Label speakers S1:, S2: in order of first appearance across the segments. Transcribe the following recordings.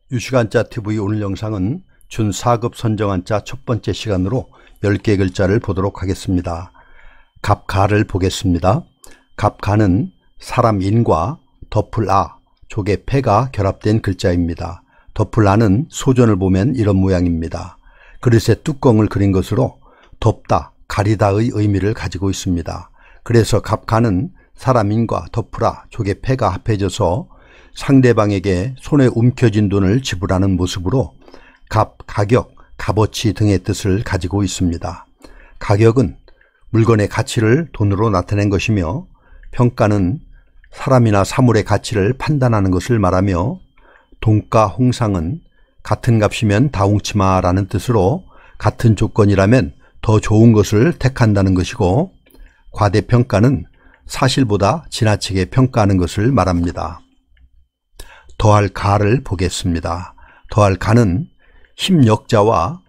S1: 유시간자 TV 오늘 영상은 준 4급 선정한자 첫 번째 시간으로 10개 글자를 보도록 하겠습니다. 갑가를 보겠습니다. 갑가는 사람 인과 덧풀 아, 족의 패가 결합된 글자입니다. 덧풀 아는 소전을 보면 이런 모양입니다. 그릇에 뚜껑을 그린 것으로 덮다, 가리다의 의미를 가지고 있습니다. 그래서 갑가는 사람 인과 덧풀 아, 족의 패가 합해져서 상대방에게 손에 움켜진 돈을 지불하는 모습으로 값, 가격, 값어치 등의 뜻을 가지고 있습니다. 가격은 물건의 가치를 돈으로 나타낸 것이며, 평가는 사람이나 사물의 가치를 판단하는 것을 말하며, 동가, 홍상은 같은 값이면 다 웅치마라는 뜻으로 같은 조건이라면 더 좋은 것을 택한다는 것이고, 과대평가는 사실보다 지나치게 평가하는 것을 말합니다. 더할 가를 보겠습니다. 더할 가는 힘역자와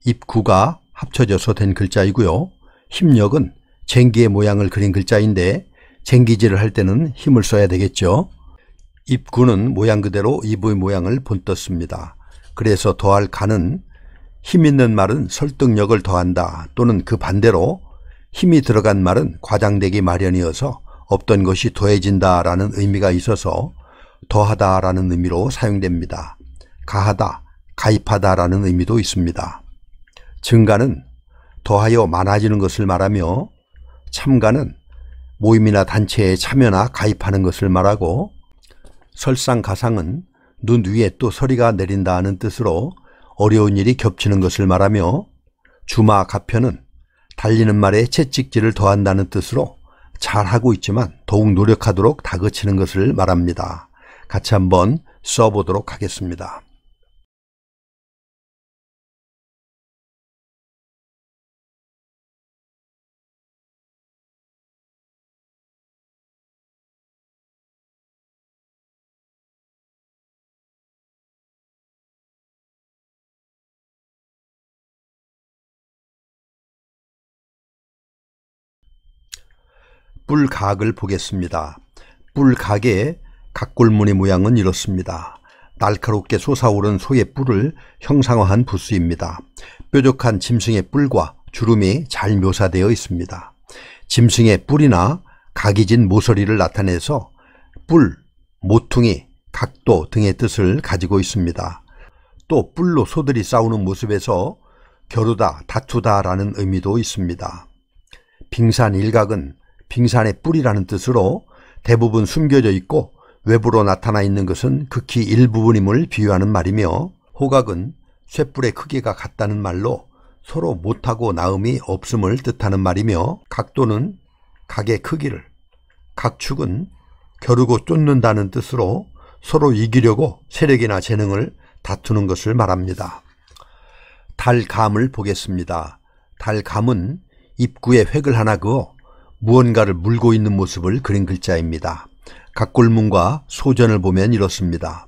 S1: 입구가 합쳐져서 된 글자이고요. 힘역은 쟁기의 모양을 그린 글자인데 쟁기질을 할 때는 힘을 써야 되겠죠. 입구는 모양 그대로 이부의 모양을 본떴습니다. 그래서 더할 가는 힘 있는 말은 설득력을 더한다, 또는 그 반대로 힘이 들어간 말은 과장되기 마련이어서 없던 것이 더해진다 라는 의미가 있어서 더하다 라는 의미로 사용됩니다. 가하다, 가입하다 라는 의미도 있습니다. 증가는 더하여 많아지는 것을 말하며, 참가는 모임이나 단체에 참여나 가입하는 것을 말하고, 설상가상은 눈 위에 또 서리가 내린다 하는 뜻으로 어려운 일이 겹치는 것을 말하며, 주마가편은 달리는 말에 채찍질을 더한다는 뜻으로 잘하고 있지만 더욱 노력하도록 다그치는 것을 말합니다. 같이 한번 써보도록 하겠습니다. 뿔각을 보겠습니다. 뿔각의 각골무늬 모양은 이렇습니다. 날카롭게 솟아오른 소의 뿔을 형상화한 붓수입니다. 뾰족한 짐승의 뿔과 주름이 잘 묘사되어 있습니다. 짐승의 뿔이나 각이 진 모서리를 나타내서 뿔, 모퉁이, 각도 등의 뜻을 가지고 있습니다. 또 뿔로 소들이 싸우는 모습에서 겨루다, 다투다 라는 의미도 있습니다. 빙산일각은 빙산의 뿔이라는 뜻으로 대부분 숨겨져 있고 외부로 나타나 있는 것은 극히 일부분임을 비유하는 말이며, 호각은 쇠뿔의 크기가 같다는 말로 서로 못하고 나음이 없음을 뜻하는 말이며, 각도는 각의 크기를, 각축은 겨루고 쫓는다는 뜻으로 서로 이기려고 세력이나 재능을 다투는 것을 말합니다. 달감을 보겠습니다. 달감은 입구에 획을 하나 그어 무언가를 물고 있는 모습을 그린 글자입니다. 각골문과 소전을 보면 이렇습니다.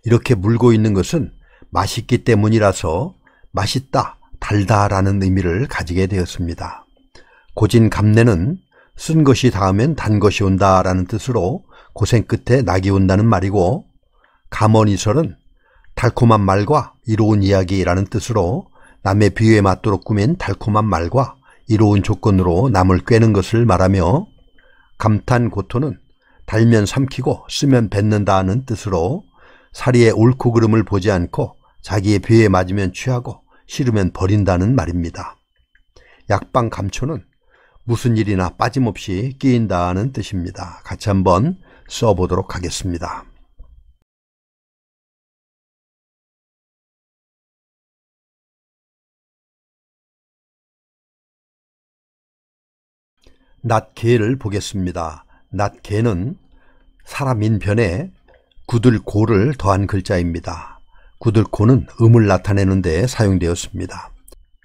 S1: 이렇게 물고 있는 것은 맛있기 때문이라서 맛있다, 달다 라는 의미를 가지게 되었습니다. 고진감래는 쓴 것이 닿으면 단 것이 온다 라는 뜻으로 고생 끝에 낙이 온다는 말이고, 감언이설은 달콤한 말과 이로운 이야기라는 뜻으로 남의 비유에 맞도록 꾸민 달콤한 말과 이로운 조건으로 남을 꿰는 것을 말하며, 감탄고토는 달면 삼키고 쓰면 뱉는다 하는 뜻으로 사리의 옳고 그름을 보지 않고 자기의 비유에 맞으면 취하고 싫으면 버린다는 말입니다. 약방감초는 무슨 일이나 빠짐없이 끼인다는 뜻입니다. 같이 한번 써보도록 하겠습니다. 낫개를 보겠습니다. 낫개는 사람인 변에 구들고를 더한 글자입니다. 구들고는 음을 나타내는 데 사용되었습니다.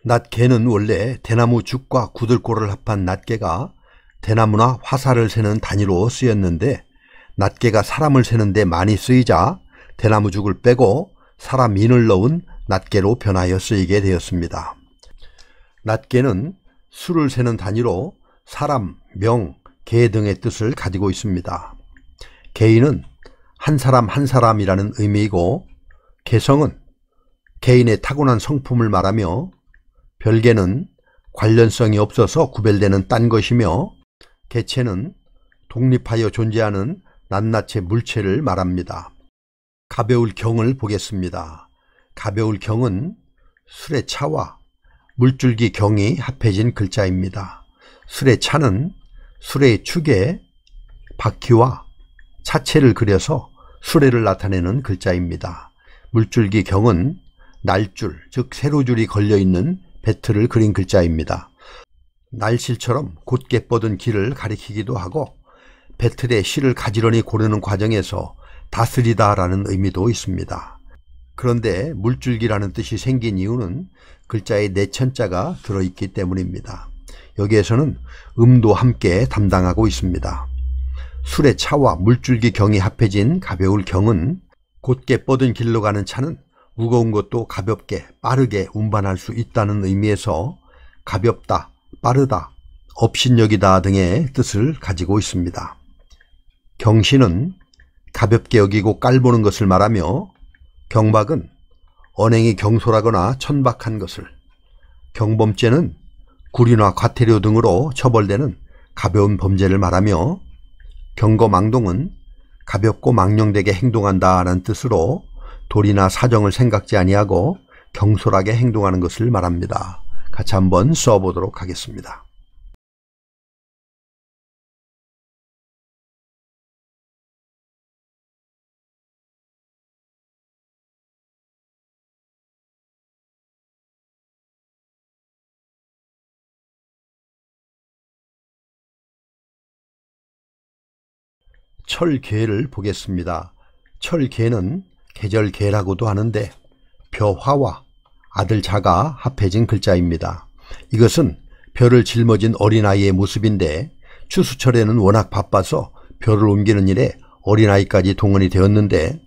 S1: 낫개는 원래 대나무 죽과 구들고를 합한 낫개가 대나무나 화살을 세는 단위로 쓰였는데, 낫개가 사람을 세는 데 많이 쓰이자 대나무 죽을 빼고 사람 인을 넣은 낫개로 변하여 쓰이게 되었습니다. 낫개는 수를 세는 단위로 사람, 명, 개 등의 뜻을 가지고 있습니다. 개인은 한 사람 한 사람이라는 의미이고, 개성은 개인의 타고난 성품을 말하며 별개는 관련성이 없어서 구별되는 딴 것이며 개체는 독립하여 존재하는 낱낱의 물체를 말합니다. 가벼울 경을 보겠습니다. 가벼울 경은 술의 차와 물줄기 경이 합해진 글자입니다. 술의 차는 수레의 축에 바퀴와 차체를 그려서 수레를 나타내는 글자입니다. 물줄기 경은 날줄, 즉 세로줄이 걸려있는 배틀을 그린 글자입니다. 날실처럼 곧게 뻗은 길을 가리키기도 하고 배틀의 실을 가지런히 고르는 과정에서 다스리다라는 의미도 있습니다. 그런데 물줄기라는 뜻이 생긴 이유는 글자에 내천자가 들어있기 때문입니다. 여기에서는 음도 함께 담당하고 있습니다. 술의 차와 물줄기 경이 합해진 가벼울 경은 곧게 뻗은 길로 가는 차는 무거운 것도 가볍게 빠르게 운반할 수 있다는 의미에서 가볍다, 빠르다, 업신여기다 등의 뜻을 가지고 있습니다. 경신은 가볍게 여기고 깔보는 것을 말하며 경박은 언행이 경솔하거나 천박한 것을, 경범죄는 구리나 과태료 등으로 처벌되는 가벼운 범죄를 말하며 경거망동은 가볍고 망령되게 행동한다라는 뜻으로 도리나 사정을 생각지 아니하고 경솔하게 행동하는 것을 말합니다. 같이 한번 써보도록 하겠습니다. 철개를 보겠습니다. 철개는 계절개라고도 하는데 벼화와 아들 자가 합해진 글자입니다. 이것은 벼를 짊어진 어린아이의 모습인데 추수철에는 워낙 바빠서 벼를 옮기는 일에 어린아이까지 동원이 되었는데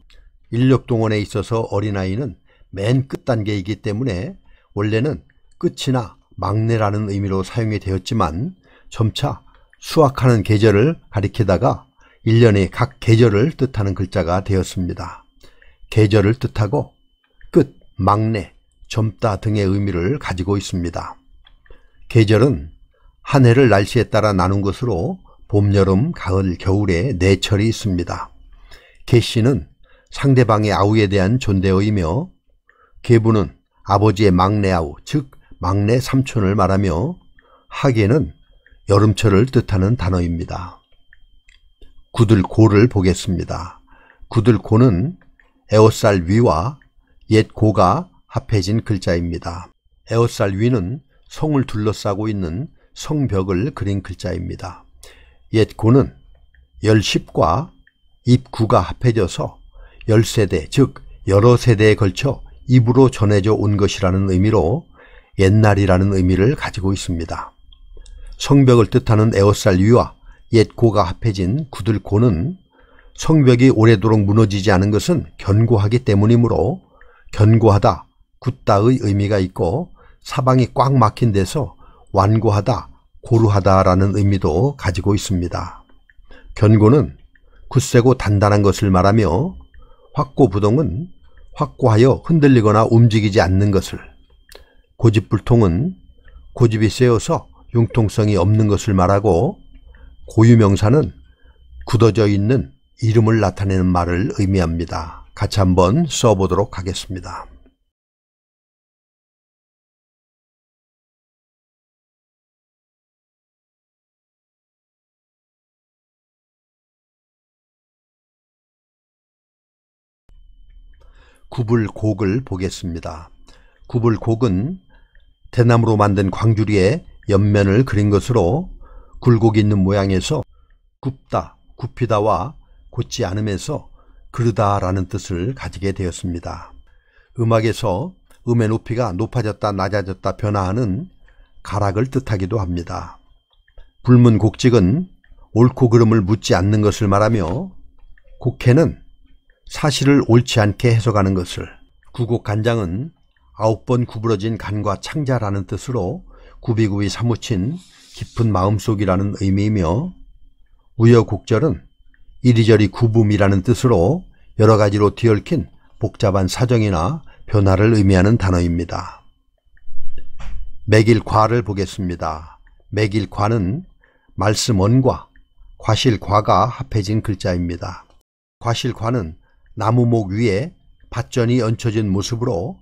S1: 인력동원에 있어서 어린아이는 맨 끝단계이기 때문에 원래는 끝이나 막내라는 의미로 사용이 되었지만 점차 수확하는 계절을 가리키다가 1년의 각 계절을 뜻하는 글자가 되었습니다. 계절을 뜻하고 끝, 막내, 젊다 등의 의미를 가지고 있습니다. 계절은 한 해를 날씨에 따라 나눈 것으로 봄, 여름, 가을, 겨울에 4철이 있습니다. 계씨는 상대방의 아우에 대한 존대어이며 계부는 아버지의 막내 아우, 즉 막내 삼촌을 말하며 하계는 여름철을 뜻하는 단어입니다. 구들고를 보겠습니다. 구들고는 에옷살 위와 옛고가 합해진 글자입니다. 에옷살 위는 성을 둘러싸고 있는 성벽을 그린 글자입니다. 옛고는 열십과 입구가 합해져서 10세대, 즉 여러 세대에 걸쳐 입으로 전해져 온 것이라는 의미로 옛날이라는 의미를 가지고 있습니다. 성벽을 뜻하는 에옷살 위와 옛고가 합해진 구들고는 성벽이 오래도록 무너지지 않은 것은 견고하기 때문이므로 견고하다, 굳다의 의미가 있고 사방이 꽉 막힌 데서 완고하다, 고루하다라는 의미도 가지고 있습니다. 견고는 굳세고 단단한 것을 말하며 확고부동은 확고하여 흔들리거나 움직이지 않는 것을, 고집불통은 고집이 세어서 융통성이 없는 것을 말하고 고유명사는 굳어져 있는 이름을 나타내는 말을 의미합니다. 같이 한번 써보도록 하겠습니다. 구불곡을 보겠습니다. 구불곡은 대나무로 만든 광주리에 옆면을 그린 것으로 굴곡이 있는 모양에서 굽다, 굽히다와 곧지 않으면서 그르다라는 뜻을 가지게 되었습니다. 음악에서 음의 높이가 높아졌다 낮아졌다 변화하는 가락을 뜻하기도 합니다. 불문곡직은 옳고 그름을 묻지 않는 것을 말하며 곡해는 사실을 옳지 않게 해석하는 것을, 구곡간장은 9번 구부러진 간과 창자라는 뜻으로 굽이굽이 사무친 깊은 마음속이라는 의미이며 우여곡절은 이리저리 구붐이라는 뜻으로 여러 가지로 뒤얽힌 복잡한 사정이나 변화를 의미하는 단어입니다. 매길 과를 보겠습니다. 매길 과는 말씀 원과 과실 과가 합해진 글자입니다. 과실 과는 나무목 위에 밭전이 얹혀진 모습으로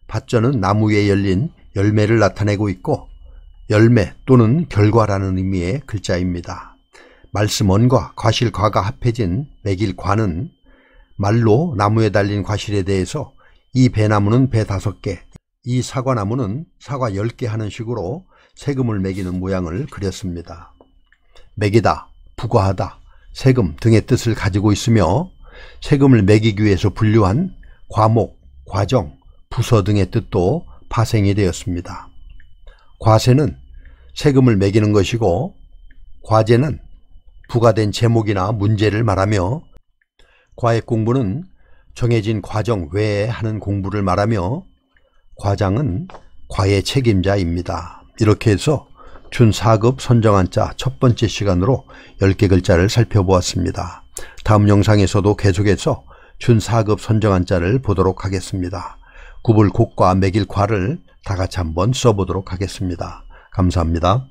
S1: 밭전은 나무 위에 열린 열매를 나타내고 있고 열매 또는 결과라는 의미의 글자입니다. 말씀 원과 과실 과가 합해진 매길 과는 말로 나무에 달린 과실에 대해서 이 배나무는 배 5개, 이 사과나무는 사과 10개 하는 식으로 세금을 매기는 모양을 그렸습니다. 매기다, 부과하다, 세금 등의 뜻을 가지고 있으며 세금을 매기기 위해서 분류한 과목, 과정, 부서 등의 뜻도 파생이 되었습니다. 과세는 세금을 매기는 것이고 과제는 부과된 제목이나 문제를 말하며 과액 공부는 정해진 과정 외에 하는 공부를 말하며 과장은 과의 책임자입니다. 이렇게 해서 준 4급 선정한자 첫 번째 시간으로 10개 글자를 살펴보았습니다. 다음 영상에서도 계속해서 준 4급 선정한자를 보도록 하겠습니다. 굽을 곡과 매길 과를 다 같이 한번 써보도록 하겠습니다. 감사합니다.